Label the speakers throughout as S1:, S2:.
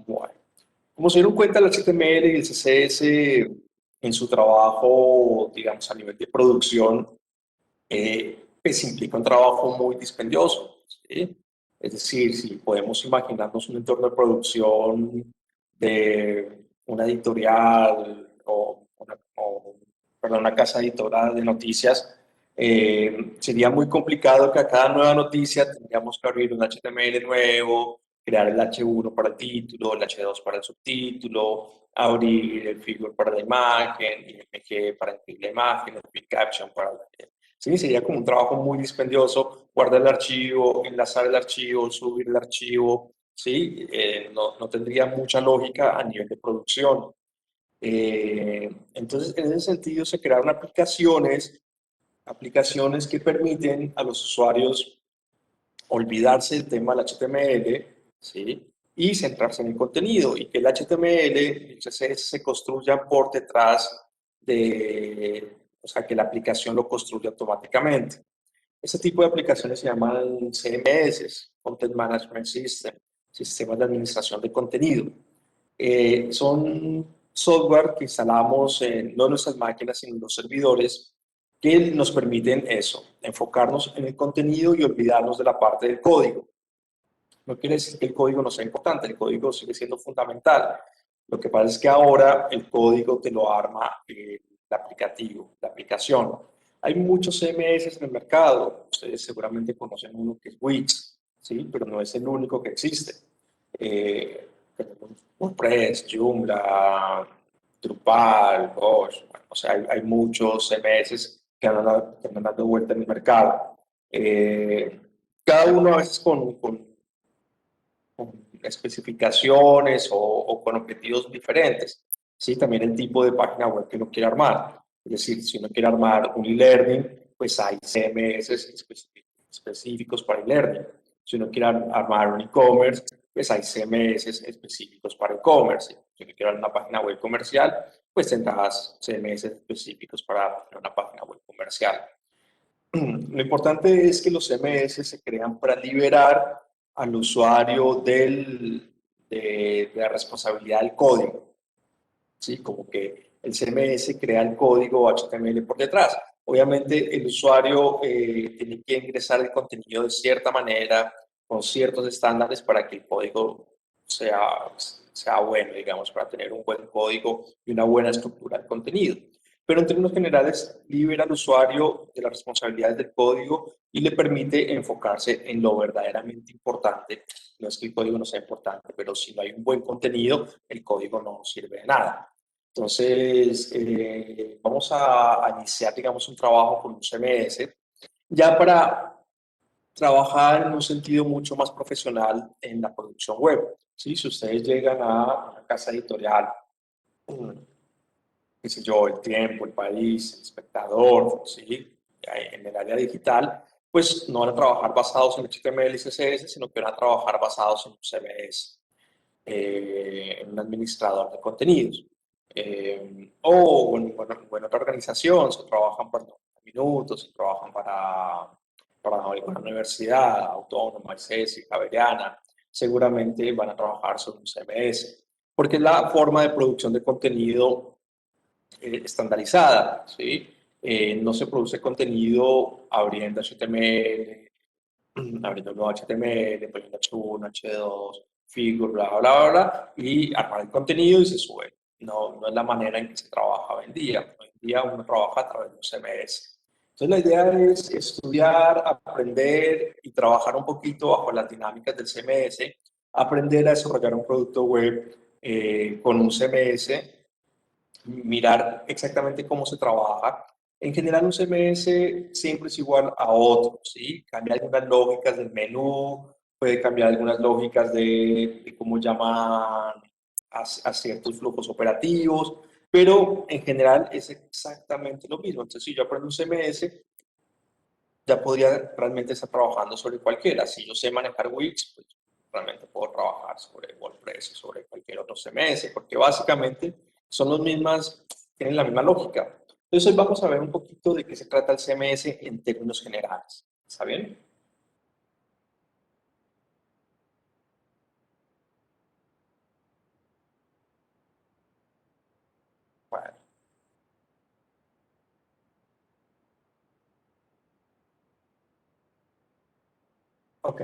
S1: Bueno, como se dieron cuenta, el HTML y el CSS en su trabajo, digamos, a nivel de producción, pues implica un trabajo muy dispendioso, ¿sí? Es decir, si podemos imaginarnos un entorno de producción de una editorial perdón, una casa editora de noticias, sería muy complicado que a cada nueva noticia tendríamos que abrir un HTML nuevo, crear el H1 para el título, el H2 para el subtítulo, abrir el figure para la imagen, IMG para incluir la imagen, el big caption para sí, sería como un trabajo muy dispendioso, guardar el archivo, enlazar el archivo, subir el archivo, ¿sí? No tendría mucha lógica a nivel de producción. Entonces, en ese sentido, se crearon aplicaciones que permiten a los usuarios olvidarse del tema del HTML, ¿sí? Y centrarse en el contenido, y que el HTML y el CSS se construyan por detrás o sea, que la aplicación lo construya automáticamente. Este tipo de aplicaciones se llaman CMS, Content Management System, sistemas de administración de contenido. Son software que instalamos no en nuestras máquinas, sino en los servidores, que nos permiten eso, enfocarnos en el contenido y olvidarnos de la parte del código. No quiere decir que el código no sea importante, el código sigue siendo fundamental. Lo que pasa es que ahora el código te lo arma el aplicativo, la aplicación. Hay muchos CMS en el mercado. Ustedes seguramente conocen uno que es Wix, ¿sí? Pero no es el único que existe. Tenemos WordPress, Joomla, Drupal, Bosch. Bueno, o sea, hay muchos CMS que andan dando vuelta en el mercado. Cada uno a veces con especificaciones o con objetivos diferentes. Sí, también el tipo de página web que uno quiere armar. Es decir, si uno quiere armar un e-learning, pues hay CMS específicos para e-learning. Si uno quiere armar un e-commerce, pues hay CMS específicos para e-commerce. Si uno quiere armar una página web comercial, pues tendrás CMS específicos para una página web comercial. Lo importante es que los CMS se crean para liberar al usuario de la responsabilidad del código, ¿sí? Como que el CMS crea el código HTML por detrás. Obviamente el usuario tiene que ingresar el contenido de cierta manera, con ciertos estándares para que el código sea bueno, digamos, para tener un buen código y una buena estructura del contenido. Pero en términos generales, libera al usuario de las responsabilidades del código y le permite enfocarse en lo verdaderamente importante. No es que el código no sea importante, pero si no hay un buen contenido, el código no sirve de nada. Entonces, vamos a iniciar, digamos, un trabajo con un CMS, ya para trabajar en un sentido mucho más profesional en la producción web. ¿Sí? Si ustedes llegan a una casa editorial, qué sé yo, El Tiempo, El País, El Espectador, ¿sí? En el área digital, pues no van a trabajar basados en HTML y CSS, sino que van a trabajar basados en un CMS, en un administrador de contenidos. O en otra organización, se trabajan por 90 minutos, se trabajan para una universidad autónoma, ICESI, Javeriana, seguramente van a trabajar sobre un CMS, porque es la forma de producción de contenido estandarizada, ¿sí? No se produce contenido abriendo HTML, abriendo un nuevo HTML, poniendo H1, H2, figure, bla, bla, bla, bla, y armar el contenido y se sube. No es la manera en que se trabaja hoy en día. Hoy en día uno trabaja a través de un CMS. Entonces la idea es estudiar, aprender y trabajar un poquito bajo las dinámicas del CMS, aprender a desarrollar un producto web con un CMS, mirar exactamente cómo se trabaja. En general, un CMS siempre es igual a otro, ¿sí? Cambia algunas lógicas del menú, puede cambiar algunas lógicas de cómo llaman a ciertos flujos operativos, pero en general es exactamente lo mismo. Entonces, si yo aprendo un CMS, ya podría realmente estar trabajando sobre cualquiera. Si yo sé manejar Wix, pues realmente puedo trabajar sobre WordPress o sobre cualquier otro CMS, porque básicamente son los mismas, tienen la misma lógica. Entonces hoy vamos a ver un poquito de qué se trata el CMS en términos generales. ¿Está bien? Ok.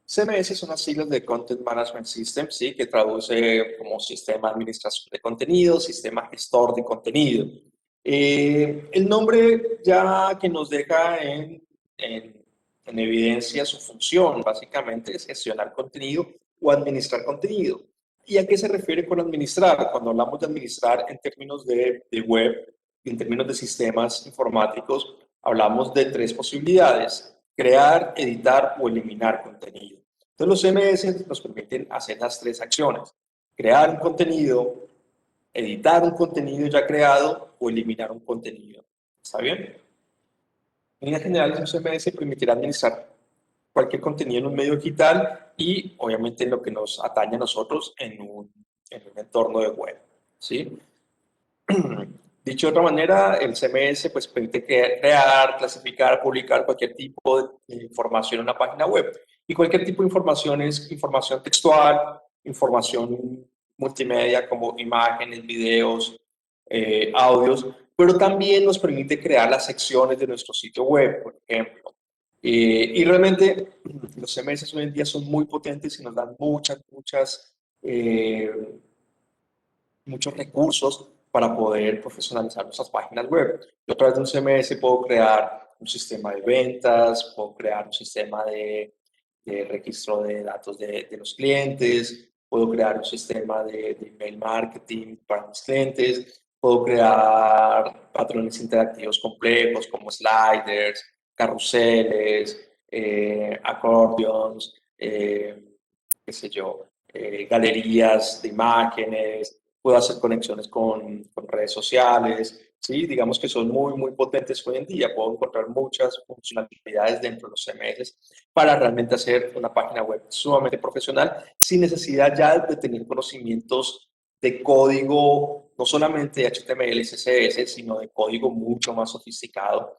S1: CMS son las siglas de Content Management System, ¿sí? Que traduce como sistema de administración de contenido, sistema gestor de contenido. El nombre ya que nos deja en evidencia su función, básicamente es gestionar contenido o administrar contenido. ¿Y a qué se refiere con administrar? Cuando hablamos de administrar en términos de web, en términos de sistemas informáticos, hablamos de tres posibilidades: crear, editar o eliminar contenido. Entonces los CMS nos permiten hacer las tres acciones: crear un contenido, editar un contenido ya creado o eliminar un contenido. ¿Está bien? En líneas generales, un CMS permitirá administrar cualquier contenido en un medio digital y obviamente en lo que nos atañe a nosotros en un entorno de web. ¿Sí? Dicho de otra manera, el CMS pues, permite crear, clasificar, publicar cualquier tipo de información en una página web. Y cualquier tipo de información es información textual, información multimedia como imágenes, videos, audios, pero también nos permite crear las secciones de nuestro sitio web, por ejemplo. Y realmente los CMS hoy en día son muy potentes y nos dan eh, muchos recursos para poder profesionalizar nuestras páginas web. Yo a través de un CMS puedo crear un sistema de ventas, puedo crear un sistema de registro de datos de los clientes, puedo crear un sistema de email marketing para mis clientes, puedo crear patrones interactivos complejos como sliders, carruseles, accordions, qué sé yo, galerías de imágenes, puedo hacer conexiones con redes sociales, ¿sí? Digamos que son muy potentes hoy en día. Puedo encontrar muchas funcionalidades dentro de los CMS para realmente hacer una página web sumamente profesional sin necesidad ya de tener conocimientos de código, no solamente de HTML y CSS, sino de código mucho más sofisticado,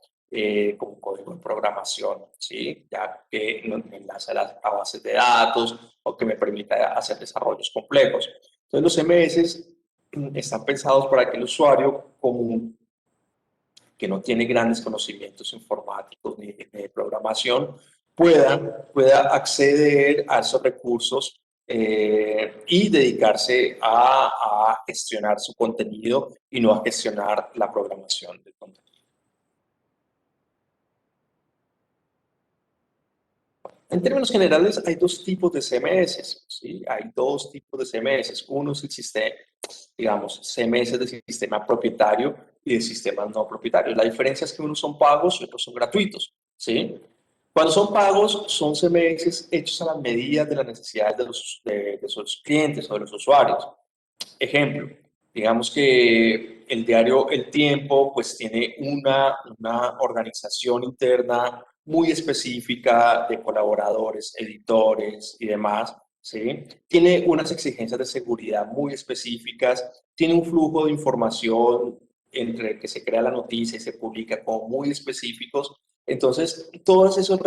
S1: como código de programación, ¿sí? Ya que me enlaza a bases de datos o que me permita hacer desarrollos complejos. Entonces, los CMS están pensados para que el usuario común, que no tiene grandes conocimientos informáticos ni de programación, pueda acceder a esos recursos y dedicarse a gestionar su contenido y no a gestionar la programación del contenido. En términos generales, hay dos tipos de CMS, ¿sí? Hay dos tipos de CMS. Uno es el sistema, digamos, CMS de sistema propietario y de sistemas no propietarios. La diferencia es que unos son pagos y otros son gratuitos, ¿sí? Cuando son pagos, son CMS hechos a la medida de las necesidades de sus clientes o de los usuarios. Ejemplo, digamos que el diario El Tiempo pues tiene una organización interna muy específica de colaboradores, editores y demás, ¿sí? Tiene unas exigencias de seguridad muy específicas, tiene un flujo de información entre que se crea la noticia y se publica como muy específicos. Entonces, todos esos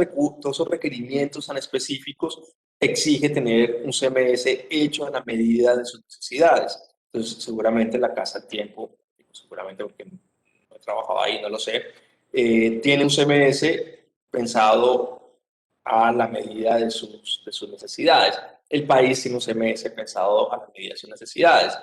S1: requerimientos tan específicos exige tener un CMS hecho a la medida de sus necesidades. Entonces, seguramente la Casa del Tiempo, seguramente porque no he trabajado ahí, no lo sé, tiene un CMS pensado a la medida de sus necesidades. El país tiene un CMS pensado a la medida de sus necesidades.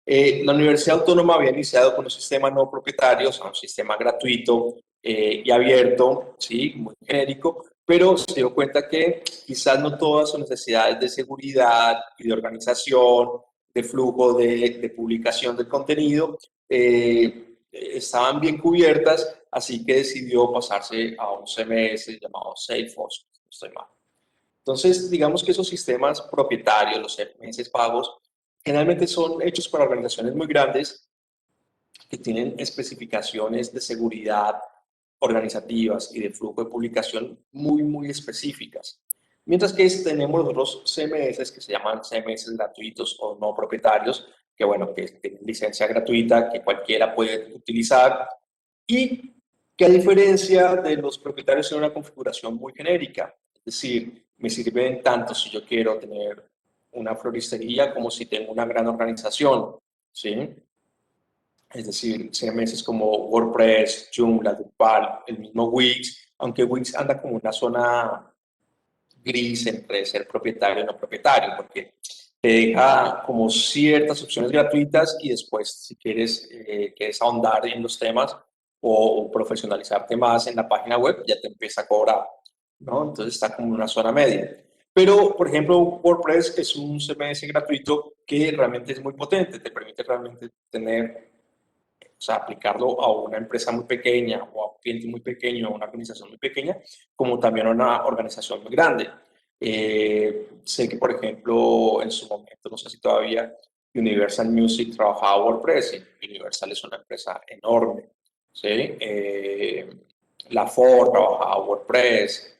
S1: La Universidad Autónoma había iniciado con un sistema no propietario, o sea, un sistema gratuito y abierto, ¿sí? Muy genérico, pero se dio cuenta que quizás no todas sus necesidades de seguridad y de organización, de flujo de publicación del contenido, estaban bien cubiertas, así que decidió pasarse a un CMS llamado Salesforce, si no estoy mal. Entonces, digamos que esos sistemas propietarios, los CMS pagos, generalmente son hechos para organizaciones muy grandes que tienen especificaciones de seguridad organizativas y de flujo de publicación muy específicas. Mientras que tenemos los otros CMS que se llaman CMS gratuitos o no propietarios, que bueno, que tienen licencia gratuita, que cualquiera puede utilizar y que a diferencia de los propietarios tienen una configuración muy genérica. Es decir, me sirven tanto si yo quiero tener una floristería como si tengo una gran organización, ¿sí? Es decir, CMS como WordPress, Joomla, Drupal, el mismo Wix, aunque Wix anda como una zona gris entre ser propietario y no propietario, porque te deja como ciertas opciones gratuitas y después, si quieres ahondar en los temas o profesionalizarte más en la página web, ya te empieza a cobrar, ¿no? Entonces está como en una zona media. Pero, por ejemplo, WordPress es un CMS gratuito que realmente es muy potente, te permite realmente tener, o sea, aplicarlo a una empresa muy pequeña o a un cliente muy pequeño, a una organización muy pequeña, como también a una organización muy grande. Sé que, por ejemplo, en su momento, no sé si todavía, Universal Music trabajaba WordPress y Universal es una empresa enorme, ¿sí? La Ford trabajaba WordPress,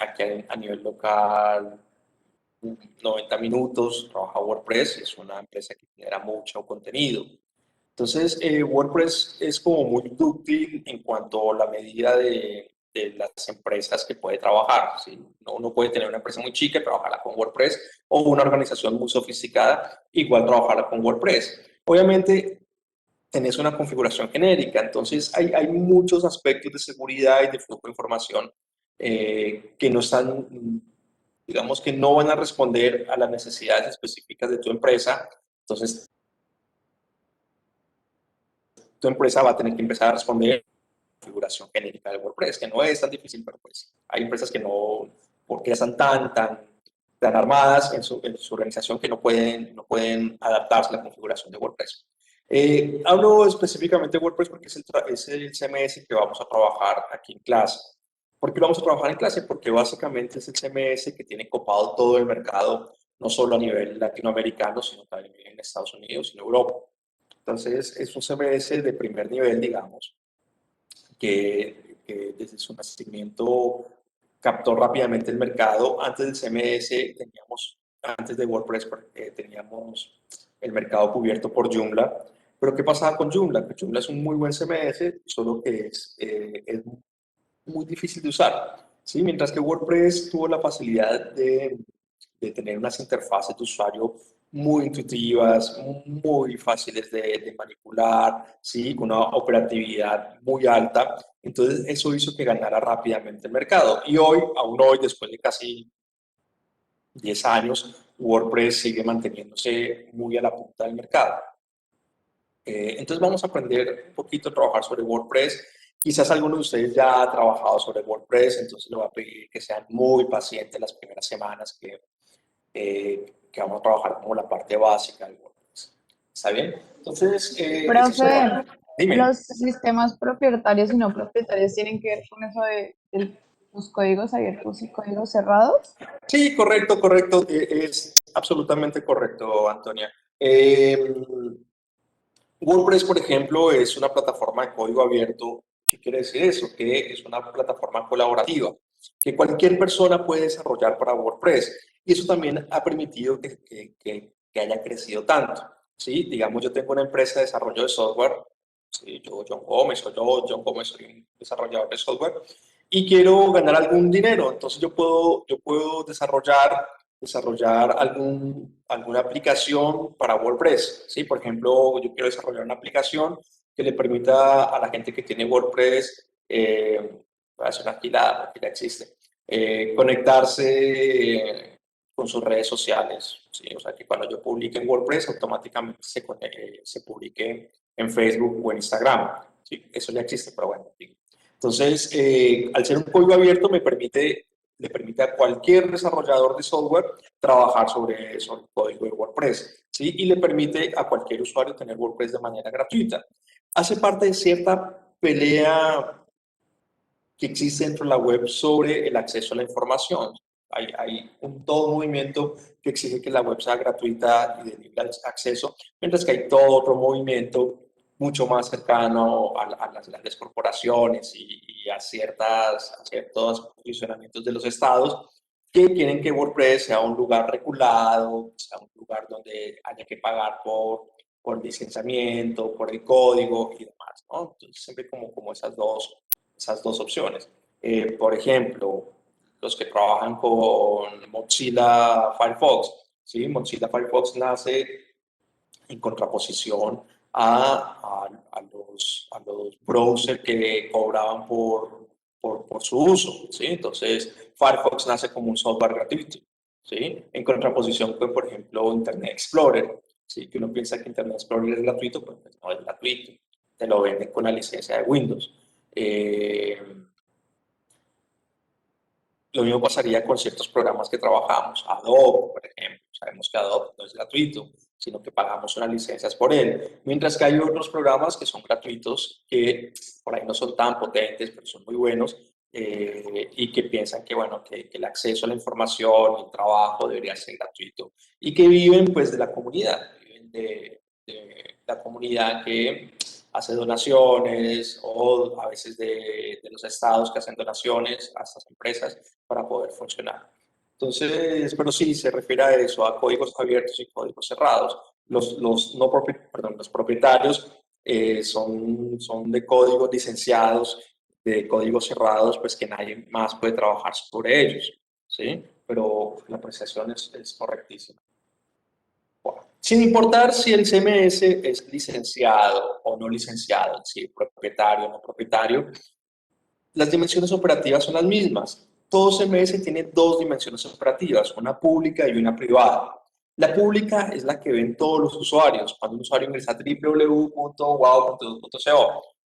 S1: aquí a nivel local, 90 minutos trabaja WordPress, es una empresa que genera mucho contenido. Entonces, WordPress es como muy dúctil en cuanto a la medida de las empresas que puede trabajar, ¿sí? Uno puede tener una empresa muy chica y trabajarla con WordPress, o una organización muy sofisticada, igual trabajarla con WordPress. Obviamente, tenés una configuración genérica, entonces hay muchos aspectos de seguridad y de flujo de información que no están, digamos que no van a responder a las necesidades específicas de tu empresa. Entonces, tu empresa va a tener que empezar a responder a la configuración genérica de WordPress, que no es tan difícil, pero pues hay empresas que no, porque ya están tan armadas en su organización que no pueden adaptarse a la configuración de WordPress. Hablo específicamente de WordPress porque es el CMS que vamos a trabajar aquí en clase. ¿Por qué lo vamos a trabajar en clase? Porque básicamente es el CMS que tiene copado todo el mercado, no solo a nivel latinoamericano, sino también en Estados Unidos y en Europa. Entonces, es un CMS de primer nivel, digamos, que desde su nacimiento captó rápidamente el mercado. Antes del CMS antes de WordPress, teníamos el mercado cubierto por Joomla. Pero ¿qué pasaba con Joomla? Que Joomla es un muy buen CMS, solo que es muy difícil de usar, ¿sí? Mientras que WordPress tuvo la facilidad de tener unas interfaces de usuario muy intuitivas, muy fáciles de manipular, ¿sí? Con una operatividad muy alta. Entonces, eso hizo que ganara rápidamente el mercado. Y hoy, aún hoy, después de casi 10 años, WordPress sigue manteniéndose muy a la punta del mercado. Entonces vamos a aprender un poquito a trabajar sobre WordPress. Quizás alguno de ustedes ya ha trabajado sobre WordPress, entonces le voy a pedir que sean muy pacientes las primeras semanas que vamos a trabajar como la parte básica del WordPress. ¿Está bien? Entonces,
S2: Profe,
S1: dime.
S2: los sistemas propietarios y no propietarios tienen que ver con eso de los códigos abiertos y códigos cerrados.
S1: Sí, correcto, correcto. Es absolutamente correcto, Antonia. Eh, WordPress, por ejemplo, es una plataforma de código abierto. ¿Qué quiere decir eso? Que es una plataforma colaborativa que cualquier persona puede desarrollar para WordPress. Y eso también ha permitido que haya crecido tanto. ¿Sí? Digamos, yo tengo una empresa de desarrollo de software. Sí, John Gómez, soy un desarrollador de software y quiero ganar algún dinero. Entonces yo puedo desarrollar alguna aplicación para WordPress, ¿sí? Por ejemplo, yo quiero desarrollar una aplicación que le permita a la gente que tiene WordPress, voy a hacer una alquilada porque ya existe, conectarse con sus redes sociales, ¿sí? O sea, que cuando yo publique en WordPress, automáticamente se publique en Facebook o en Instagram, ¿sí? Eso ya existe, pero bueno. Sí. Entonces, al ser un código abierto, le permite a cualquier desarrollador de software trabajar sobre el código de WordPress, ¿sí? Y le permite a cualquier usuario tener WordPress de manera gratuita. Hace parte de cierta pelea que existe dentro de la web sobre el acceso a la información. Hay todo un movimiento que exige que la web sea gratuita y de libre acceso, mientras que hay todo otro movimiento mucho más cercano a las grandes corporaciones y a ciertos posicionamientos de los estados que quieren que WordPress sea un lugar regulado, sea un lugar donde haya que pagar por el licenciamiento, por el código y demás, ¿no? Entonces, siempre como esas dos opciones. Por ejemplo, los que trabajan con Mozilla Firefox, ¿sí? Mozilla Firefox nace en contraposición a los browsers que cobraban por su uso, ¿sí? Entonces, Firefox nace como un software gratuito, ¿sí? En contraposición con, por ejemplo, Internet Explorer, ¿sí? Que uno piensa que Internet Explorer es gratuito, pues no es gratuito, te lo venden con la licencia de Windows. Lo mismo pasaría con ciertos programas que trabajamos, Adobe, por ejemplo. Sabemos que Adobe no es gratuito, sino que pagamos unas licencias por él. Mientras que hay otros programas que son gratuitos, que por ahí no son tan potentes, pero son muy buenos, y que piensan que, bueno, que el acceso a la información, el trabajo debería ser gratuito. Y que viven, pues, de la comunidad, viven de la comunidad que hace donaciones o a veces de los estados que hacen donaciones a estas empresas para poder funcionar. Entonces, pero sí, se refiere a eso, a códigos abiertos y códigos cerrados. No perdón, los propietarios son de códigos licenciados, de códigos cerrados, pues que nadie más puede trabajar sobre ellos, ¿sí? Pero la apreciación es correctísima. Sin importar si el CMS es licenciado o no licenciado, si propietario o no propietario, las dimensiones operativas son las mismas. Todo CMS tiene dos dimensiones operativas, una pública y una privada. La pública es la que ven todos los usuarios. Cuando un usuario ingresa a www.wow.co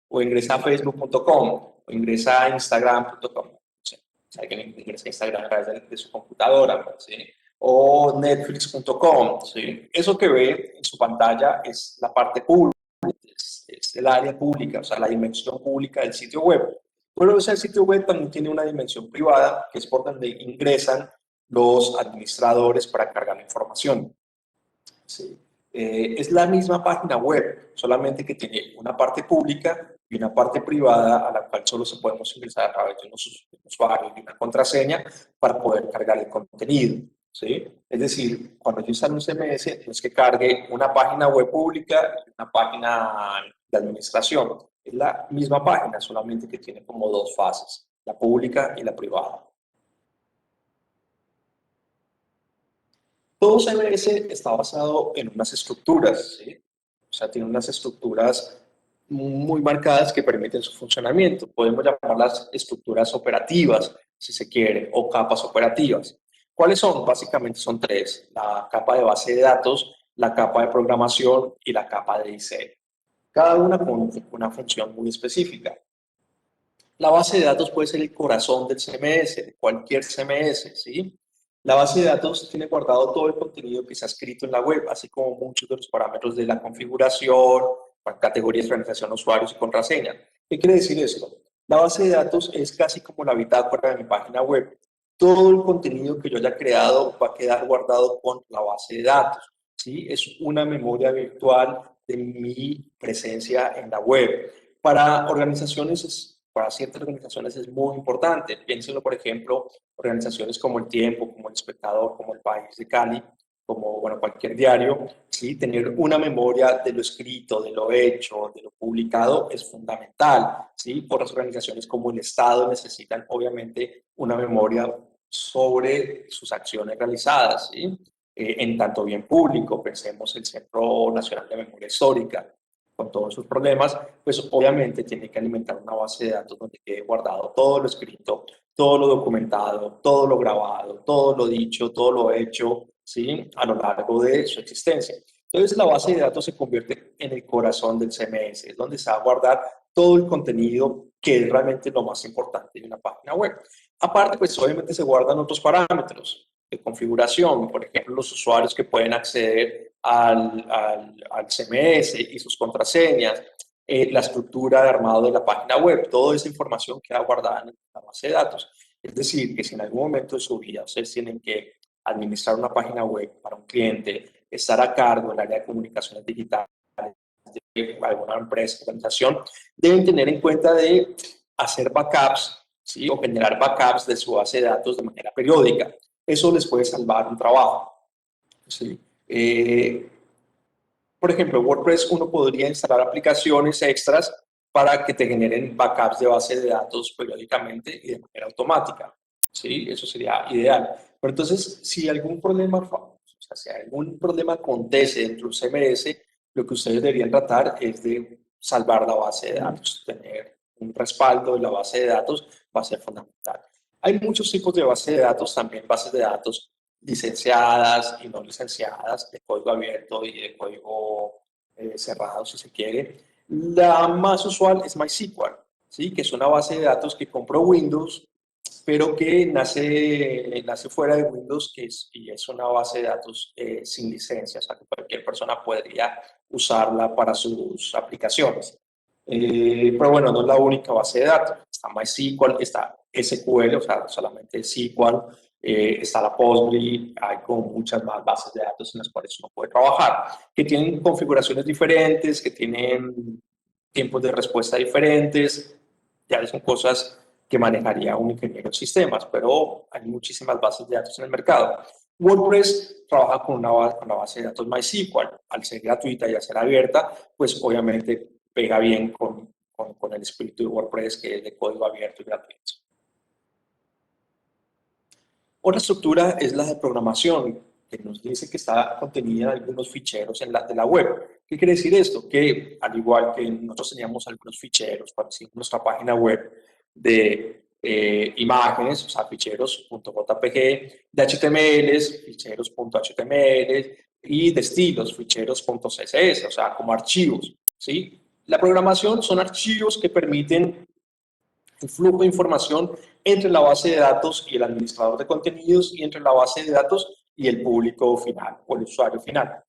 S1: o ingresa a facebook.com o ingresa a instagram.com, si alguien ingresa a Instagram a través de su computadora, ¿sí? O netflix.com, ¿sí? Eso que ve en su pantalla es la parte pública, es el área pública, o sea, la dimensión pública del sitio web. Pero ese sitio web también tiene una dimensión privada, que es por donde ingresan los administradores para cargar la información. ¿Sí? Es la misma página web, solamente que tiene una parte pública y una parte privada a la cual solo se podemos ingresar a través de un usuario y una contraseña para poder cargar el contenido. ¿Sí? Es decir, cuando yo instalo un CMS, no es que cargue una página web pública y una página de administración. Es la misma página, solamente que tiene como dos fases, la pública y la privada. Todo CMS está basado en unas estructuras, ¿sí? O sea, tiene unas estructuras muy marcadas que permiten su funcionamiento. Podemos llamarlas estructuras operativas, si se quiere, o capas operativas. ¿Cuáles son? Básicamente son tres: la capa de base de datos, la capa de programación y la capa de diseño. Cada una con una función muy específica. La base de datos puede ser el corazón del CMS, de cualquier CMS, ¿sí? La base de datos tiene guardado todo el contenido que se ha escrito en la web, así como muchos de los parámetros de la configuración, categorías de organización, usuarios y contraseña. ¿Qué quiere decir esto? La base de datos es casi como la bitácora de mi página web. Todo el contenido que yo haya creado va a quedar guardado con la base de datos, ¿sí? Es una memoria virtual de mi presencia en la web. Para ciertas organizaciones es muy importante. Piénsenlo, por ejemplo, organizaciones como El Tiempo, como El Espectador, como El País de Cali, como, bueno, cualquier diario, ¿sí? Tener una memoria de lo escrito, de lo hecho, de lo publicado es fundamental, ¿sí? Otras organizaciones como el Estado necesitan, obviamente, una memoria sobre sus acciones realizadas, ¿sí? En tanto bien público, pensemos el Centro Nacional de Memoria Histórica, con todos sus problemas, pues obviamente tiene que alimentar una base de datos donde quede guardado todo lo escrito, todo lo documentado, todo lo grabado, todo lo dicho, todo lo hecho, ¿sí? A lo largo de su existencia. Entonces la base de datos se convierte en el corazón del CMS, es donde se va a guardar todo el contenido que es realmente lo más importante de una página web. Aparte, pues obviamente se guardan otros parámetros de configuración, por ejemplo, los usuarios que pueden acceder al CMS y sus contraseñas, la estructura de armado de la página web, toda esa información queda guardada en la base de datos. Es decir, que si en algún momento de su vida ustedes tienen que administrar una página web para un cliente, estar a cargo del área de comunicaciones digitales de alguna empresa, organización, deben tener en cuenta de hacer backups, ¿sí? O generar backups de su base de datos de manera periódica. Eso les puede salvar un trabajo, ¿sí? Por ejemplo, en WordPress uno podría instalar aplicaciones extras para que te generen backups de base de datos periódicamente y de manera automática, ¿sí? Eso sería ideal. Pero entonces, si algún problema, o sea, si algún problema acontece dentro de un CMS, lo que ustedes deberían tratar es de salvar la base de datos, tener un respaldo de la base de datos va a ser fundamental. Hay muchos tipos de bases de datos, también bases de datos licenciadas y no licenciadas, de código abierto y de código cerrado, si se quiere. La más usual es MySQL, ¿sí? Que es una base de datos que compró Windows, pero que nace fuera de Windows y es una base de datos sin licencia, o sea que cualquier persona podría usarla para sus aplicaciones. Pero bueno, no es la única base de datos. Está MySQL, está SQL, o sea, solamente SQL, está la Postgre, hay como muchas más bases de datos en las cuales uno puede trabajar, que tienen configuraciones diferentes, que tienen tiempos de respuesta diferentes, ya son cosas que manejaría un ingeniero en sistemas, pero hay muchísimas bases de datos en el mercado. WordPress trabaja con una base de datos MySQL, al ser gratuita y al ser abierta, pues obviamente pega bien con el espíritu de WordPress, que es de código abierto y gratuito. Otra estructura es la de programación, que nos dice que está contenida en algunos ficheros de la web. ¿Qué quiere decir esto? Que al igual que nosotros teníamos algunos ficheros para nuestra página web de imágenes, o sea, ficheros .jpg, de HTML, ficheros .html y de estilos, ficheros .css, o sea, como archivos, ¿sí? La programación son archivos que permiten el flujo de información entre la base de datos y el administrador de contenidos y entre la base de datos y el público final o el usuario final.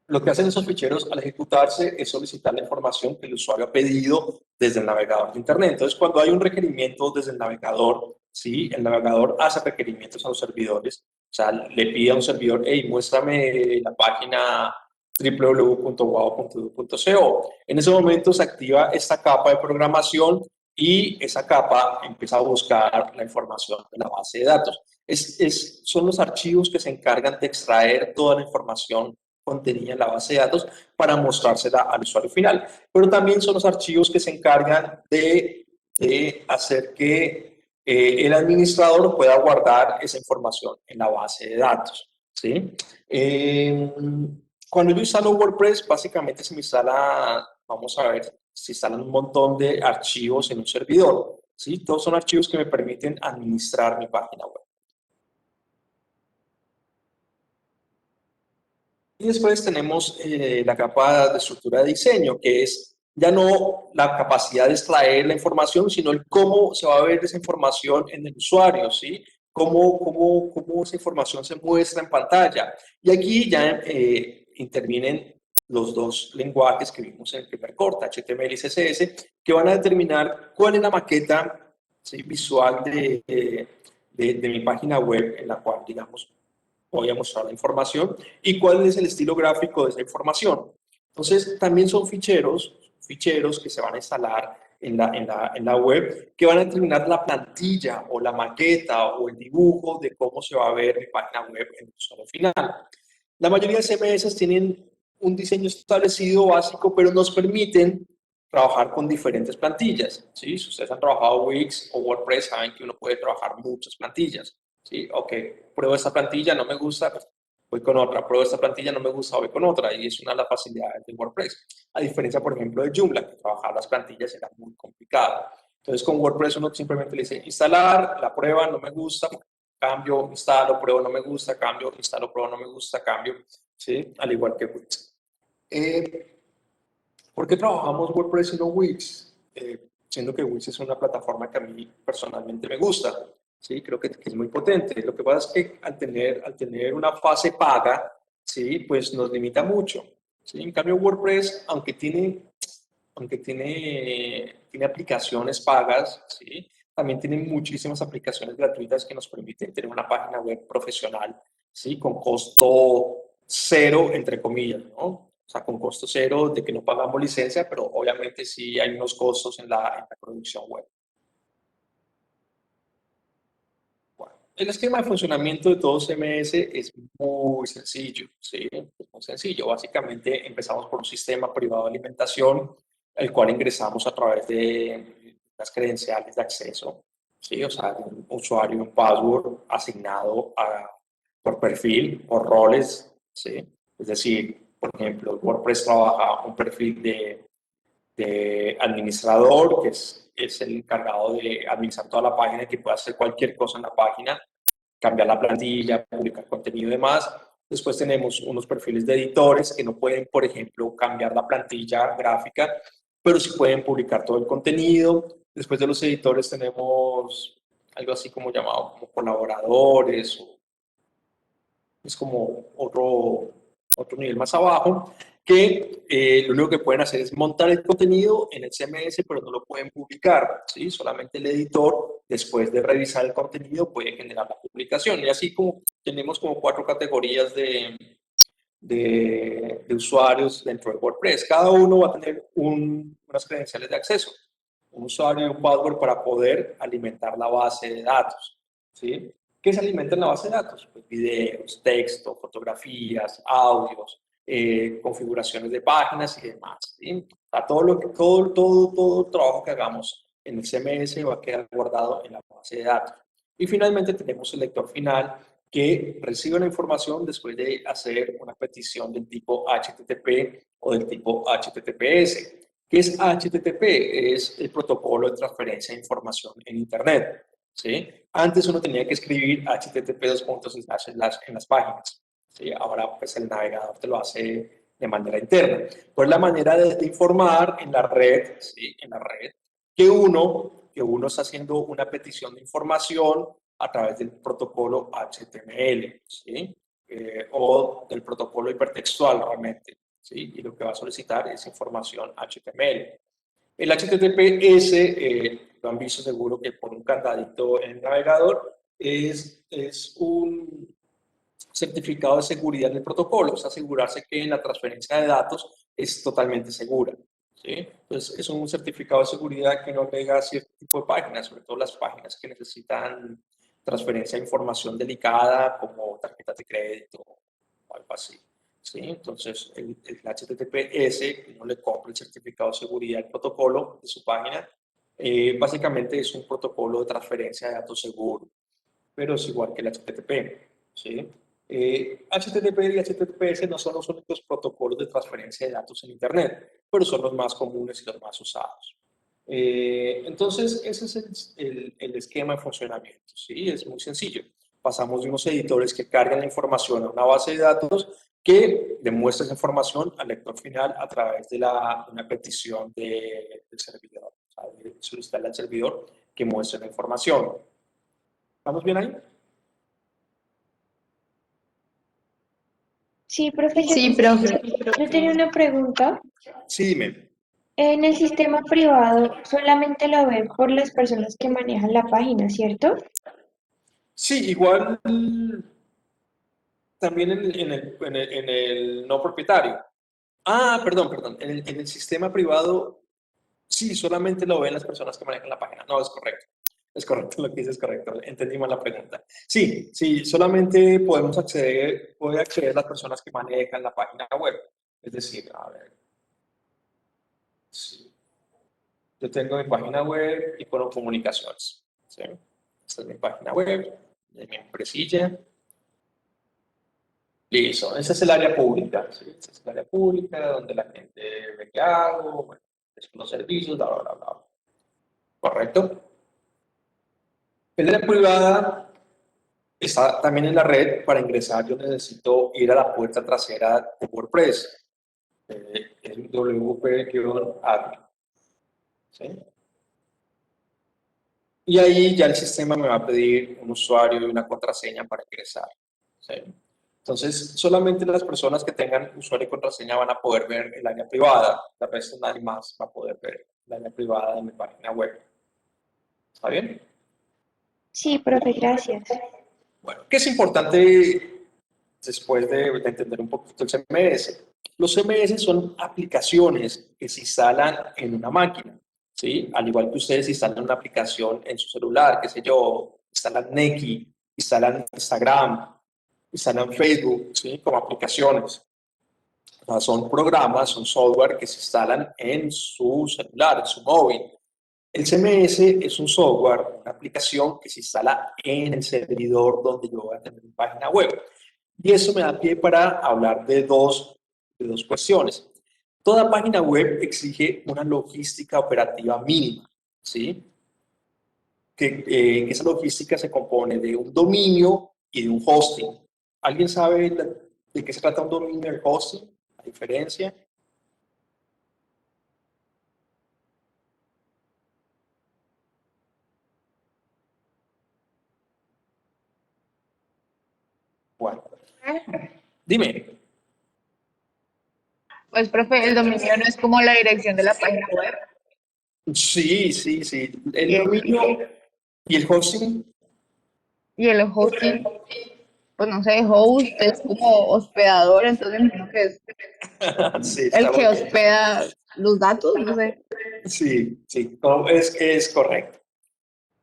S1: Lo que hacen esos ficheros al ejecutarse es solicitar la información que el usuario ha pedido desde el navegador de Internet. Entonces, cuando hay un requerimiento desde el navegador, ¿sí? El navegador hace requerimientos a los servidores. O sea, le pide a un servidor, hey, muéstrame la página www.wow.edu.co. En ese momento se activa esta capa de programación y esa capa empieza a buscar la información de la base de datos. Son los archivos que se encargan de extraer toda la información contenida en la base de datos para mostrársela al usuario final. Pero también son los archivos que se encargan de hacer que el administrador pueda guardar esa información en la base de datos, ¿sí? Cuando yo instalo WordPress, básicamente se me instala, vamos a ver, se instalan un montón de archivos en un servidor, ¿sí? Todos son archivos que me permiten administrar mi página web. Y después tenemos la capa de estructura de diseño, que es ya no la capacidad de extraer la información, sino el cómo se va a ver esa información en el usuario, ¿sí? Cómo esa información se muestra en pantalla. Y aquí ya intervienen los dos lenguajes que vimos en el primer corte, HTML y CSS, que van a determinar cuál es la maqueta, ¿sí? Visual de mi página web en la cual, digamos, voy a mostrar la información y cuál es el estilo gráfico de esa información. Entonces, también son ficheros que se van a instalar en la web que van a determinar la plantilla o la maqueta o el dibujo de cómo se va a ver mi página web en el usuario final. La mayoría de CMS tienen un diseño establecido básico, pero nos permiten trabajar con diferentes plantillas, ¿sí? Si ustedes han trabajado Wix o WordPress, saben que uno puede trabajar muchas plantillas, ¿sí? Ok, pruebo esta plantilla, no me gusta, voy con otra, pruebo esta plantilla, no me gusta, voy con otra, y es una de las facilidades de WordPress. A diferencia, por ejemplo, de Joomla, que trabajar las plantillas era muy complicado. Entonces, con WordPress uno simplemente le dice instalar, la prueba, no me gusta, cambio, instalo, pruebo, no me gusta, cambio, instalo, pruebo, no me gusta, cambio, ¿sí? Al igual que Wix. ¿Por qué trabajamos WordPress y no Wix? Siendo que Wix es una plataforma que a mí personalmente me gusta, ¿sí? Creo que es muy potente. Lo que pasa es que al tener una fase paga, ¿sí? Pues nos limita mucho, ¿sí? En cambio, WordPress, tiene aplicaciones pagas, ¿sí? También tiene muchísimas aplicaciones gratuitas que nos permiten tener una página web profesional, ¿sí? Con costo cero, entre comillas, ¿no? O sea, con costo cero de que no pagamos licencia, pero obviamente sí hay unos costos en la producción web. Bueno, el esquema de funcionamiento de todo CMS es muy sencillo, ¿sí? Es muy sencillo. Básicamente empezamos por un sistema privado de alimentación, el cual ingresamos a través de las credenciales de acceso, ¿sí? O sea, un usuario y un password asignado por perfil, por roles, ¿sí? Es decir, por ejemplo, WordPress trabaja un perfil de administrador, que es el encargado de administrar toda la página y que puede hacer cualquier cosa en la página, cambiar la plantilla, publicar contenido y demás. Después tenemos unos perfiles de editores que no pueden, por ejemplo, cambiar la plantilla gráfica, pero sí pueden publicar todo el contenido. Después de los editores tenemos algo así como llamado como colaboradores, o es como otro nivel más abajo, que lo único que pueden hacer es montar el contenido en el CMS, pero no lo pueden publicar, ¿sí? Solamente el editor, después de revisar el contenido, puede generar la publicación. Y así como tenemos como 4 categorías de usuarios dentro de WordPress. Cada uno va a tener unas credenciales de acceso, un usuario y un password para poder alimentar la base de datos, ¿sí? ¿Qué se alimenta en la base de datos? Pues videos, texto, fotografías, audios, configuraciones de páginas y demás, ¿sí? Todo el trabajo que hagamos en el CMS va a quedar guardado en la base de datos. Y finalmente tenemos el lector final, que recibe la información después de hacer una petición del tipo HTTP o del tipo HTTPS. ¿Qué es HTTP? Es el protocolo de transferencia de información en Internet, ¿sí? Antes uno tenía que escribir http:// en las páginas, ¿sí? Ahora pues el navegador te lo hace de manera interna. Pues la manera de informar en la red, ¿sí? En la red, que uno está haciendo una petición de información a través del protocolo HTML, ¿sí? O del protocolo hipertextual realmente, ¿sí? Y lo que va a solicitar es información HTML. El HTTPS, lo han visto seguro que por un candadito en el navegador, es un certificado de seguridad del protocolo, es asegurarse que la transferencia de datos es totalmente segura, ¿sí? Entonces, es un certificado de seguridad que no pega a cierto tipo de páginas, sobre todo las páginas que necesitan transferencia de información delicada, como tarjetas de crédito o algo así, ¿sí? Entonces, el HTTPS, uno le compra el certificado de seguridad del protocolo de su página, básicamente es un protocolo de transferencia de datos seguro, pero es igual que el HTTP, ¿sí? HTTP y HTTPS no son los únicos protocolos de transferencia de datos en Internet, pero son los más comunes y los más usados. Entonces, ese es el esquema de funcionamiento, ¿sí? Es muy sencillo. Pasamos de unos editores que cargan la información a una base de datos que demuestra esa información al lector final a través de una petición del servidor. O sea, de solicitarle al servidor que muestre la información. ¿Estamos bien ahí?
S3: Sí, profe,
S2: Sí, profe.
S3: yo tenía una pregunta.
S1: Sí, dime.
S3: En el sistema privado solamente lo ven por las personas que manejan la página, ¿cierto?
S1: Sí, igual también en el no propietario. Ah, perdón. En el sistema privado, sí, solamente lo ven las personas que manejan la página. No, es correcto. Es correcto, lo que dices es correcto. Entendí mal la pregunta. Sí, sí, solamente puede acceder las personas que manejan la página web. Es decir, a ver, sí. Yo tengo mi página web y pongo comunicaciones, ¿sí? Esta es mi página web, de mi empresilla. Listo, ese es el área pública, ¿sí? Ese es el área pública donde la gente ve qué hago, bueno, los servicios, bla, bla, bla, bla. ¿Correcto? El área privada está también en la red. Para ingresar yo necesito ir a la puerta trasera de WordPress, es wp-admin, ¿sí? Y ahí ya el sistema me va a pedir un usuario y una contraseña para ingresar, ¿sí? Entonces, solamente las personas que tengan usuario y contraseña van a poder ver el área privada. La resto nadie más va a poder ver el área privada de mi página web. ¿Está bien?
S3: Sí, profe, gracias.
S1: Bueno, ¿qué es importante después de entender un poquito el CMS? Los CMS son aplicaciones que se instalan en una máquina, ¿sí? Al igual que ustedes instalan una aplicación en su celular, qué sé yo, instalan Nequi, instalan Instagram, instalan Facebook, ¿sí? Como aplicaciones. O sea, son programas, son software que se instalan en su celular, en su móvil. El CMS es un software, una aplicación que se instala en el servidor donde yo voy a tener mi página web. Y eso me da pie para hablar de dos cuestiones. Toda página web exige una logística operativa mínima, ¿sí? Que esa logística se compone de un dominio y de un hosting. ¿Alguien sabe de qué se trata un dominio y el hosting? ¿La diferencia? Bueno, dime.
S2: Pues, profe, el dominio no es como la dirección de la página web.
S1: Sí, sí, sí. El
S2: Y
S1: dominio y el hosting.
S2: y el hosting, pues no sé, host es como hospedador, entonces me imagino que es
S1: Sí,
S2: el
S1: estamos
S2: que
S1: bien.
S2: hospeda los datos, no sé.
S1: Sí, sí, no, es correcto.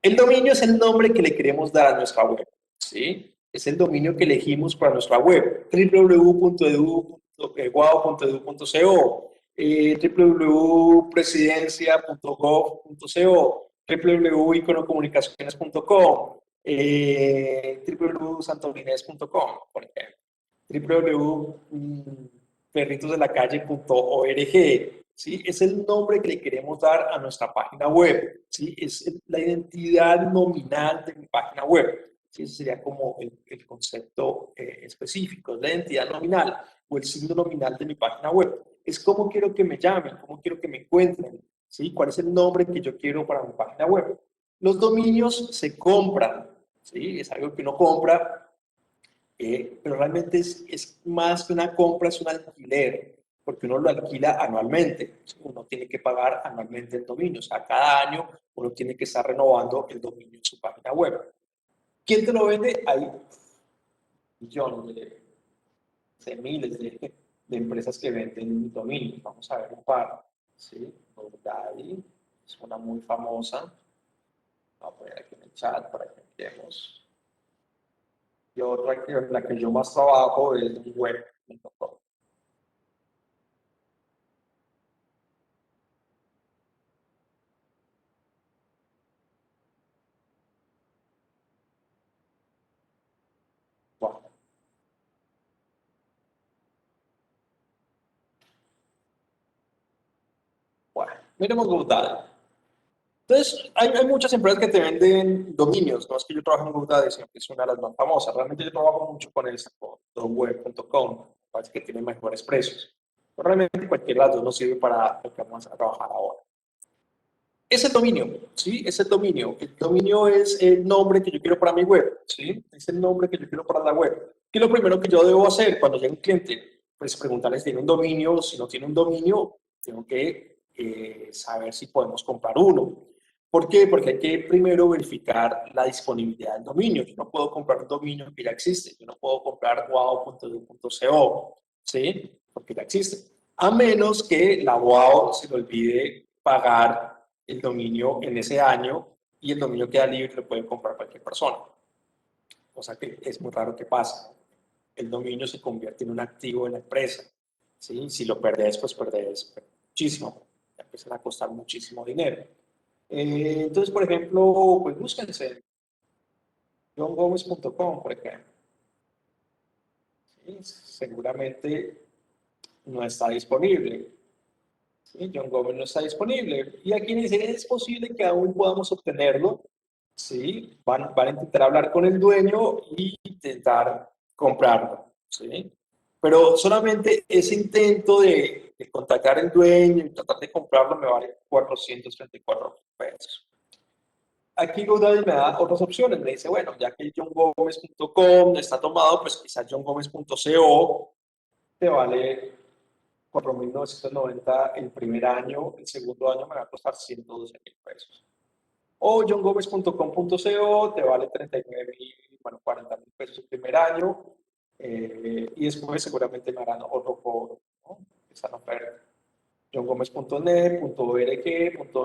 S1: El dominio es el nombre que le queremos dar a nuestra web, ¿sí? Es el dominio que elegimos para nuestra web, www.guau.edu.co, www.presidencia.gov.co, www.iconocomunicaciones.com, www.santorinés.com, por ejemplo, www.perritosdelacalle.org, ¿sí? Es el nombre que le queremos dar a nuestra página web, ¿sí? Es la identidad nominal de mi página web, ¿sí? Ese sería como el concepto específico, la identidad nominal o el signo nominal de mi página web. Es cómo quiero que me llamen, cómo quiero que me encuentren, ¿sí? ¿Cuál es el nombre que yo quiero para mi página web? Los dominios se compran, ¿sí? Es algo que uno compra, pero realmente es más que una compra, es un alquiler, porque uno lo alquila anualmente. Uno tiene que pagar anualmente el dominio. O sea, cada año uno tiene que estar renovando el dominio en su página web. ¿Quién te lo vende? Hay millones miles de empresas que venden dominios. Vamos a ver un par. ¿Sí? GoDaddy es una muy famosa. Vamos a poner aquí en el chat para que veamos. Y otra que la que yo más trabajo es web.com. Bueno, bueno, miremos GoDaddy. Entonces, hay muchas empresas que te venden dominios. No es que yo trabajo en GoDaddy, sino que es una de las más famosas. Realmente yo trabajo mucho con el web.com. Parece que tiene mejores precios. Pero realmente cualquier lado nos sirve para lo que vamos a trabajar ahora. Es el dominio, ¿sí? Es el dominio. El dominio es el nombre que yo quiero para mi web, ¿sí? Es el nombre que yo quiero para la web. ¿Qué es lo primero que yo debo hacer cuando llega un cliente? Pues preguntarles si tiene un dominio. Si no tiene un dominio, tengo que saber si podemos comprar uno. ¿Por qué? Porque hay que primero verificar la disponibilidad del dominio. Yo no puedo comprar un dominio que ya existe. Yo no puedo comprar wow.edu.co, ¿sí? Porque ya existe. A menos que la WOW se le olvide pagar el dominio en ese año y el dominio queda libre y lo puede comprar cualquier persona. O sea que es muy raro que pase. El dominio se convierte en un activo de la empresa, ¿sí? Si lo perdés, pues perdés muchísimo. Empiezan a costar muchísimo dinero. Entonces, por ejemplo, pues búsquense johngomez.com, por ejemplo. ¿Sí? Seguramente no está disponible. ¿Sí? John Gómez no está disponible. Y aquí dicen, es posible que aún podamos obtenerlo. ¿Sí? Van a intentar hablar con el dueño e intentar comprarlo. ¿Sí? Pero solamente ese intento de contactar al dueño y tratar de comprarlo me vale 434 pesos. Aquí GoDaddy me da otras opciones. Me dice, bueno, ya que johngomez.com está tomado, pues quizás johngomez.co te vale 4.990 el primer año, el segundo año me va a costar 112.000 pesos. O johngomez.com.co te vale 39.000, bueno, 40.000 pesos el primer año, y después seguramente me harán otro cobro, ¿no? Esa no oferta. johngomez.net, .org,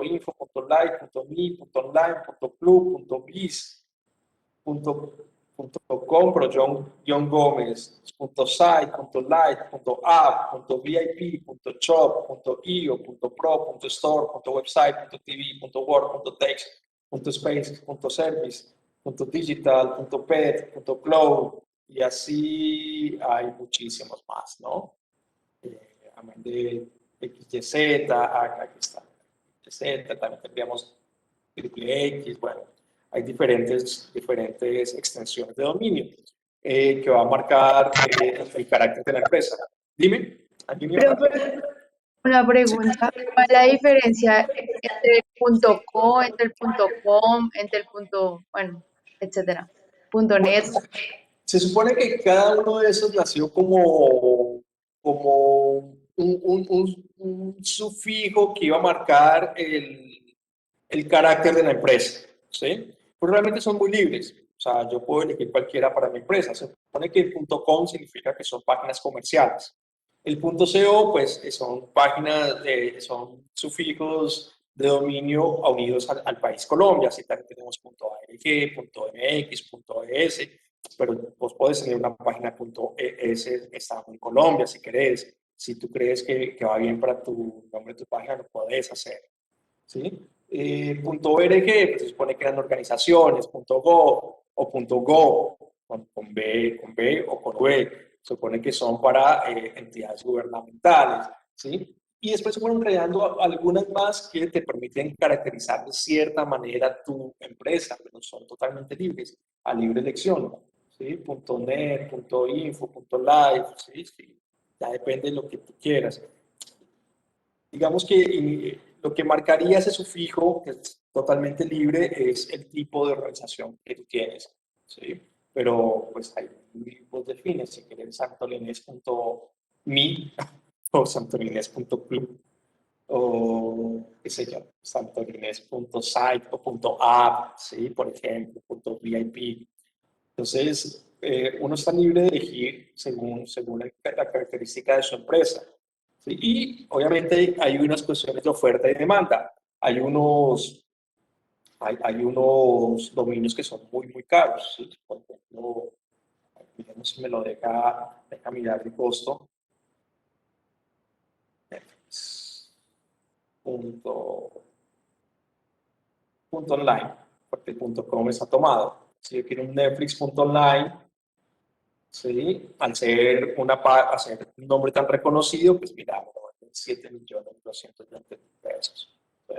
S1: .info, .live, .me, .online, .club, .biz, .com, John Gómez, .site, .light, .app, .vip, .shop, .io, .pro, .store, .website, .tv, .word, .text, .spaces, .service, .digital, .pet, .cloud, y así hay muchísimos más, ¿no? Amén de XYZ, aquí está, XYZ, también tendríamos triple X, bueno, hay diferentes extensiones de dominio que va a marcar el carácter de la empresa. Dime, ¿alguien me iba a
S2: Profe, una
S1: Sí.
S2: pregunta, ¿cuál es la diferencia entre el punto .co, entre el punto .com, entre el punto, bueno, etcétera, punto .net?
S1: Se supone que cada uno de esos nació como un sufijo que iba a marcar el carácter de la empresa, ¿sí? Pues realmente son muy libres. O sea, yo puedo elegir cualquiera para mi empresa. Se supone que el .com significa que son páginas comerciales. El .co, pues, son páginas, son sufijos de dominio unidos al país Colombia. Así también tenemos .org, .mx, .es, pero vos podés tener una página .es estando en Colombia si querés. Si tú crees que va bien para tu nombre de tu página, lo podés hacer. ¿Sí? .org, pues se supone que eran organizaciones, .gov o .go, con B o con V, se supone que son para entidades gubernamentales, ¿sí? Y después se fueron creando algunas más que te permiten caracterizar de cierta manera tu empresa, pero son totalmente libres, a libre elección, ¿sí? .net, .info, .live, ¿sí? Sí. Ya depende de lo que tú quieras. Digamos que lo que marcaría ese sufijo, que es totalmente libre, es el tipo de organización que tú tienes, ¿sí? Pero pues ahí vos defines, si quieres santolines.me o santolines.club o qué sé yo, santolines.site o .app, ¿sí? Por ejemplo, .vip. Entonces, uno está libre de elegir según la característica de su empresa. ¿Sí? Y obviamente hay unas cuestiones de oferta y demanda. Hay unos dominios que son muy caros. ¿Sí? Por ejemplo, digamos, si me lo deja mirar el costo. Punto, punto online, porque el punto .com está tomado. Si yo quiero un Netflix.online, ¿sí? Al ser un nombre tan reconocido, pues mira, 7.220.000 pesos. ¿Sí?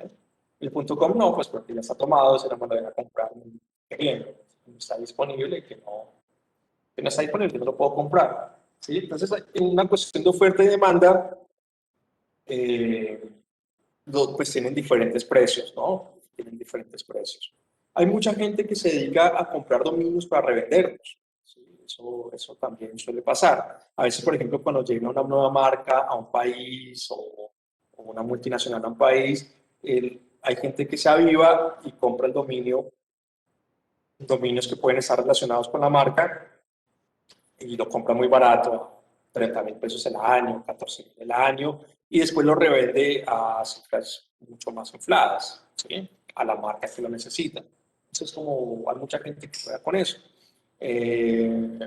S1: El .com no, pues porque ya está tomado, se me lo deja comprar un cliente, no está disponible, que no está disponible, no lo puedo comprar. ¿Sí? Entonces, en una cuestión de oferta y demanda, eh, pues tienen diferentes precios, ¿no? Tienen diferentes precios. Hay mucha gente que se dedica a comprar dominios para revenderlos. ¿Sí? Eso también suele pasar. A veces, por ejemplo, cuando llega una nueva marca a un país o una multinacional a un país, hay gente que se aviva y compra el dominios que pueden estar relacionados con la marca y lo compra muy barato, 30.000 pesos el año, 14.000 el año, y después lo revende a cifras mucho más infladas, ¿sí? A la marca que lo necesita. Entonces, como hay mucha gente que juega con eso. Eh,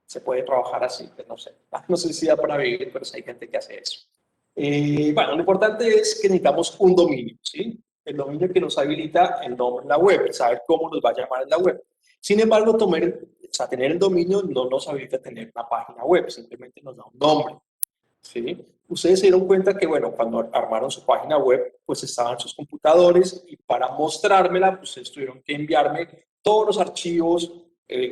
S1: Se puede trabajar así, pues no sé. No sé si da para vivir, pero sí hay gente que hace eso. Bueno, lo importante es que necesitamos un dominio, ¿sí? El dominio que nos habilita el nombre en la web, saber cómo nos va a llamar en la web. Sin embargo, tener el dominio no nos habilita tener una página web, simplemente nos da un nombre, ¿sí? Ustedes se dieron cuenta que, bueno, cuando armaron su página web, pues estaban sus computadores y para mostrármela, pues ustedes tuvieron que enviarme todos los archivos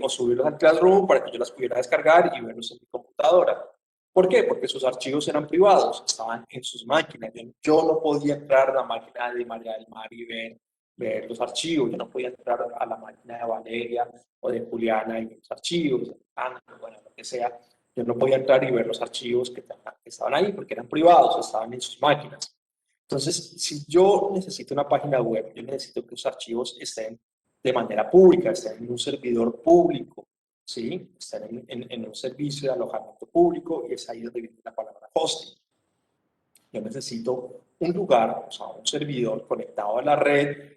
S1: o subirlos al Classroom para que yo las pudiera descargar y verlos en mi computadora. ¿Por qué? Porque sus archivos eran privados, estaban en sus máquinas. Yo no podía entrar a la máquina de María del Mar y ver los archivos. Yo no podía entrar a la máquina de Valeria o de Juliana y ver los archivos, de Ana, bueno, lo que sea. Yo no podía entrar y ver los archivos que estaban ahí porque eran privados, estaban en sus máquinas. Entonces, si yo necesito una página web, yo necesito que los archivos estén de manera pública, estén en un servidor público, ¿sí? Estén en un servicio de alojamiento público y es ahí donde viene la palabra hosting. Yo necesito un lugar, o sea, un servidor conectado a la red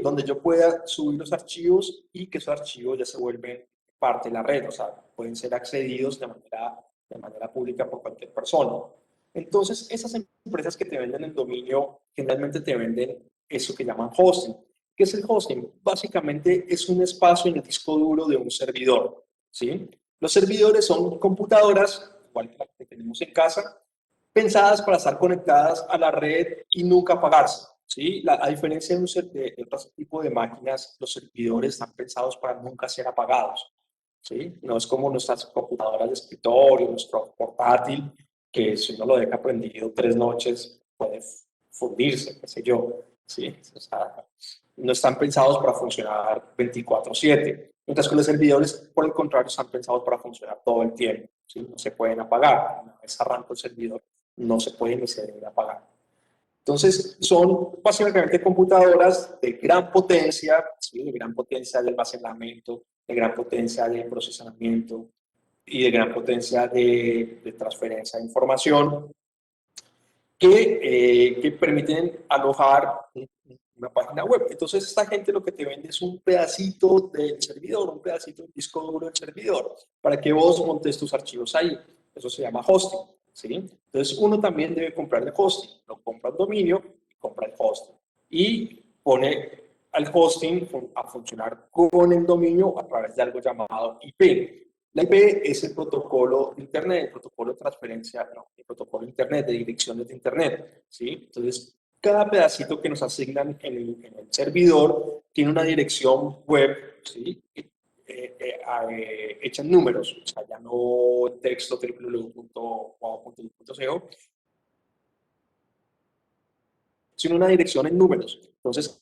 S1: donde yo pueda subir los archivos y que esos archivos ya se vuelven parte de la red, o sea, pueden ser accedidos de manera pública por cualquier persona. Entonces, esas empresas que te venden el dominio generalmente te venden eso que llaman hosting. ¿Qué es el hosting? Básicamente es un espacio en el disco duro de un servidor, ¿sí? Los servidores son computadoras, igual que las que tenemos en casa, pensadas para estar conectadas a la red y nunca apagarse. ¿Sí? A diferencia de otro tipo de máquinas, los servidores están pensados para nunca ser apagados. ¿Sí? No es como nuestras computadoras de escritorio, nuestro portátil, que si uno lo deja prendido 3 noches puede fundirse, qué sé yo. ¿Sí? O sea, no están pensados para funcionar 24/7. Mientras que los servidores, por el contrario, están pensados para funcionar todo el tiempo. ¿Sí? No se pueden apagar. Una vez arranca el servidor, no se puede ni se debe apagar. Entonces, son básicamente computadoras de gran potencia, ¿sí? De gran potencia de almacenamiento, de gran potencia de procesamiento y de gran potencia de transferencia de información que permiten alojar una página web. Entonces, esta gente lo que te vende es un pedacito del servidor, un pedacito del disco duro del servidor, para que vos montes tus archivos ahí. Eso se llama hosting, ¿sí? Entonces, uno también debe comprar el hosting. No compra el dominio, compra el hosting. Y pone al hosting a funcionar con el dominio a través de algo llamado IP. La IP es el protocolo de Internet, el protocolo de transferencia, no, el protocolo de Internet, de direcciones de Internet, ¿sí? Entonces, cada pedacito que nos asignan en el servidor tiene una dirección web, ¿sí? Hecha en números, o sea, ya no texto www.wow.co, sino una dirección en números. Entonces,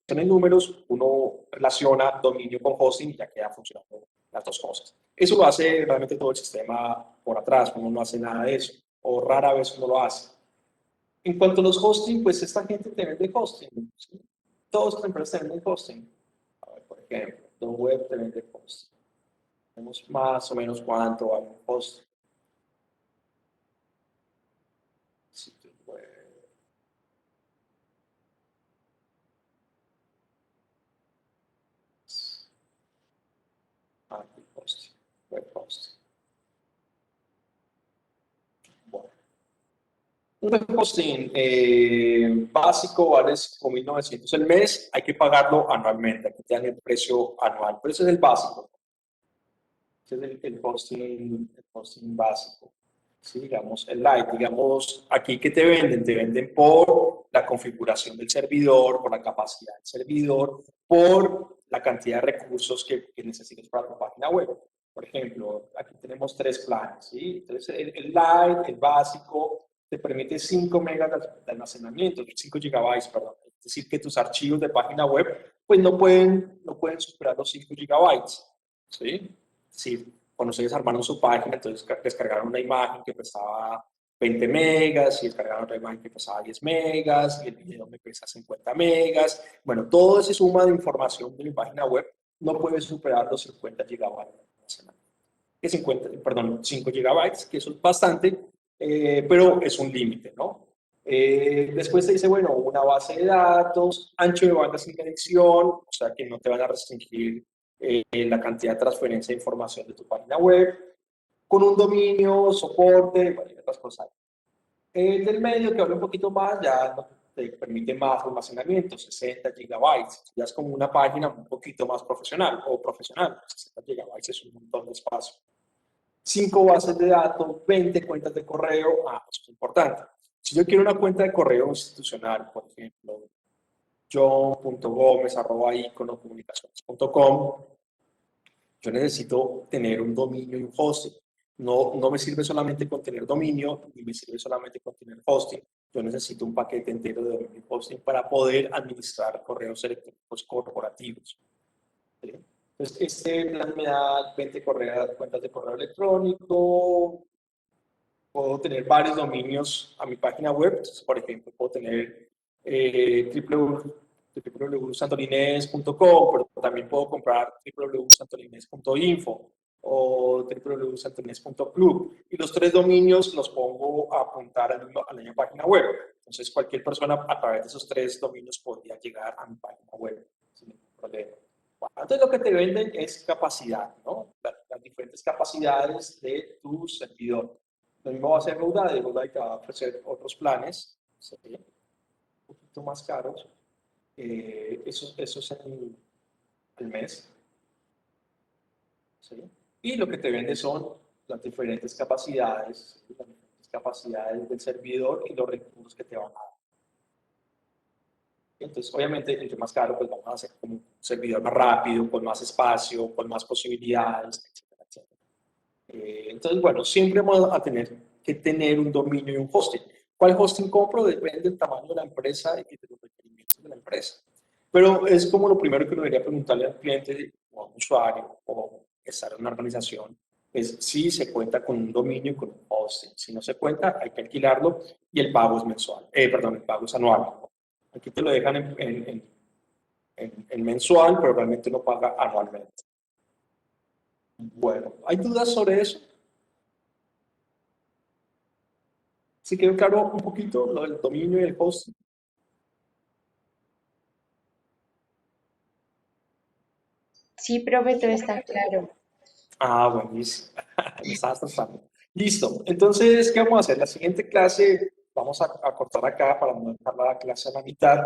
S1: en números, uno relaciona dominio con hosting y ya queda funcionando las dos cosas. Eso lo hace realmente todo el sistema por atrás, uno no hace nada de eso, o rara vez uno lo hace. En cuanto a los hosting, pues esta gente te vende hosting, ¿sí? Todas las empresas te venden hosting. A ver, por ejemplo, Don Web te vende hosting. Tenemos más o menos cuánto vale un hosting. Sitio web. Hosting, web hosting. Bueno. Un web hosting básico vale 5.900 el mes, hay que pagarlo anualmente, aquí te dan el precio anual, pero ese es el básico, ese es el hosting básico. Sí, digamos, el Lite, digamos, aquí que te venden por la configuración del servidor, por la capacidad del servidor, por la cantidad de recursos que necesitas para tu página web. Por ejemplo, aquí tenemos 3 planes, ¿sí? Entonces, el Lite, el básico, te permite 5 megas de almacenamiento, 5 gigabytes, perdón. Es decir, que tus archivos de página web, pues no pueden superar los 5 gigabytes, ¿sí? Sí, cuando ustedes armaron su página, entonces descargaron una imagen que pesaba 20 megas y descargaron otra imagen que pesaba 10 megas y el video me pesa 50 megas. Bueno, todo ese suma de información de mi página web no puede superar los 50 gigabytes de almacenamiento. Que 50, perdón, 5 gigabytes, que eso es bastante, pero es un límite, ¿no? Después te dice, bueno, una base de datos, ancho de banda sin conexión, o sea que no te van a restringir la cantidad de transferencia de información de tu página web, con un dominio, soporte, bueno, y otras cosas. El del medio, que habla un poquito más, ya te permite más almacenamiento, 60 gigabytes. Ya es como una página un poquito más profesional o profesional. 60 gigabytes es un montón de espacio. 5 bases de datos, 20 cuentas de correo. Eso es importante. Si yo quiero una cuenta de correo institucional, por ejemplo, john.gomez@iconocomunicaciones.com, yo necesito tener un dominio y un hosting. No me sirve solamente con tener dominio, ni me sirve solamente con tener hosting. Yo necesito un paquete entero de dominio y hosting para poder administrar correos electrónicos corporativos. ¿Sí? Entonces, este plan me da 20 cuentas de correo electrónico. Puedo tener varios dominios a mi página web. Entonces, por ejemplo, puedo tener www.santolines.com, pero también puedo comprar www.santolines.info o www.santolines.club. Y los 3 dominios los pongo a apuntar a la misma página web. Entonces, cualquier persona a través de esos 3 dominios podría llegar a mi página web sin ningún problema. Entonces, lo que te venden es capacidad, ¿no? Las diferentes capacidades de tu servidor. Lo mismo va a ser GoDaddy. GoDaddy te va a ofrecer otros planes, ¿sí? Un poquito más caros. Eso es el mes, ¿sí? Y lo que te vende son las diferentes capacidades capacidades del servidor y los recursos que te van a dar. Entonces, obviamente, entre más caro, pues vamos a hacer como un servidor más rápido, con más espacio, con más posibilidades, etcétera, etcétera. Entonces, bueno, siempre vamos a tener que tener un dominio y un hosting. ¿Cuál hosting compro? Depende del tamaño de la empresa y de los requerimientos de la empresa. Pero es como lo primero que uno debería preguntarle al cliente o a un usuario o estar en una organización, es si se cuenta con un dominio y con un hosting. Si no se cuenta, hay que alquilarlo y el pago es mensual. Perdón, el pago es anual. Aquí te lo dejan en mensual, pero realmente uno paga anualmente. Bueno, ¿hay dudas sobre eso? ¿Sí quedó claro un poquito lo del dominio y el hosting?
S2: Sí, profe, todo está claro.
S1: Ah, buenísimo. Me estabas tratando. Listo. Entonces, ¿qué vamos a hacer? La siguiente clase, vamos a cortar acá para no dejar la clase a la mitad.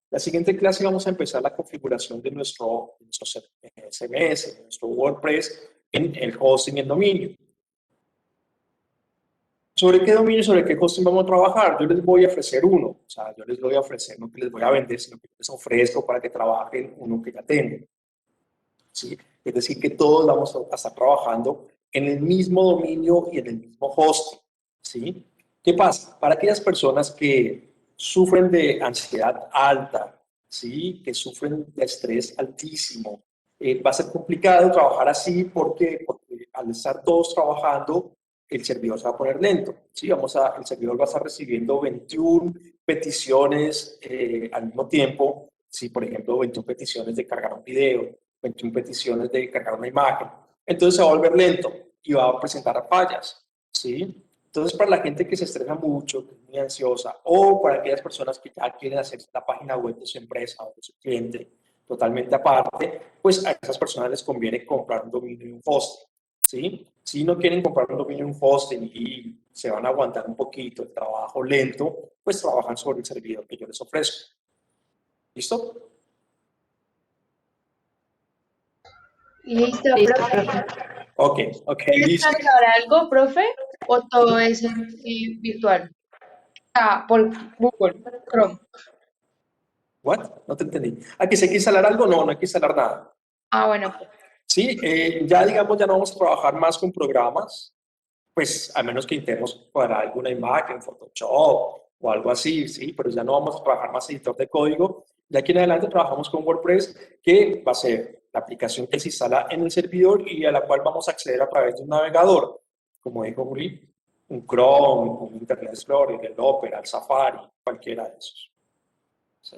S1: La siguiente clase vamos a empezar la configuración de nuestro CMS, de nuestro WordPress en el hosting y el dominio. ¿Sobre qué dominio, sobre qué hosting vamos a trabajar? Yo les voy a ofrecer uno. O sea, yo les voy a ofrecer, no que les voy a vender, sino que les ofrezco para que trabajen uno que ya tengan. ¿Sí? Es decir, que todos vamos a estar trabajando en el mismo dominio y en el mismo hosting. ¿Sí? ¿Qué pasa? Para aquellas personas que sufren de ansiedad alta, ¿sí? Que sufren de estrés altísimo, va a ser complicado trabajar así porque al estar todos trabajando, el servidor se va a poner lento. ¿Sí? El servidor va a estar recibiendo 21 peticiones al mismo tiempo. Si, por ejemplo, 21 peticiones de cargar un video, 21 peticiones de cargar una imagen. Entonces se va a volver lento y va a presentar fallas. ¿Sí? Entonces, para la gente que se estresa mucho, que es muy ansiosa, o para aquellas personas que ya quieren hacer la página web de su empresa o de su cliente totalmente aparte, pues a esas personas les conviene comprar un dominio y un hosting. ¿Sí? Si no quieren comprar un dominio y un hosting y se van a aguantar un poquito el trabajo lento, pues trabajan sobre el servidor que yo les ofrezco. ¿Listo?
S2: Listo, profe.
S1: Ok,
S2: ¿Quieres
S1: listo.
S2: descargar algo, profe? ¿O todo es virtual? Ah, por Google Chrome.
S1: ¿What? No te entendí. ¿Aquí se hay que instalar algo? No, no hay que instalar nada.
S2: Ah, bueno, pues.
S1: Sí, ya digamos, ya no vamos a trabajar más con programas, pues a menos que intentemos para alguna imagen, Photoshop o algo así, sí, pero ya no vamos a trabajar más editor de código. De aquí en adelante trabajamos con WordPress, que va a ser la aplicación que se instala en el servidor y a la cual vamos a acceder a través de un navegador, como dijo Juli, un Chrome, un Internet Explorer, el Opera, el Safari, cualquiera de esos. ¿Sí?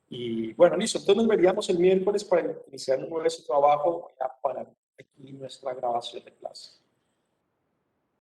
S1: Y bueno, listo. Entonces nos veríamos el miércoles para iniciar un nuevo trabajo. Voy a parar aquí nuestra grabación de clase.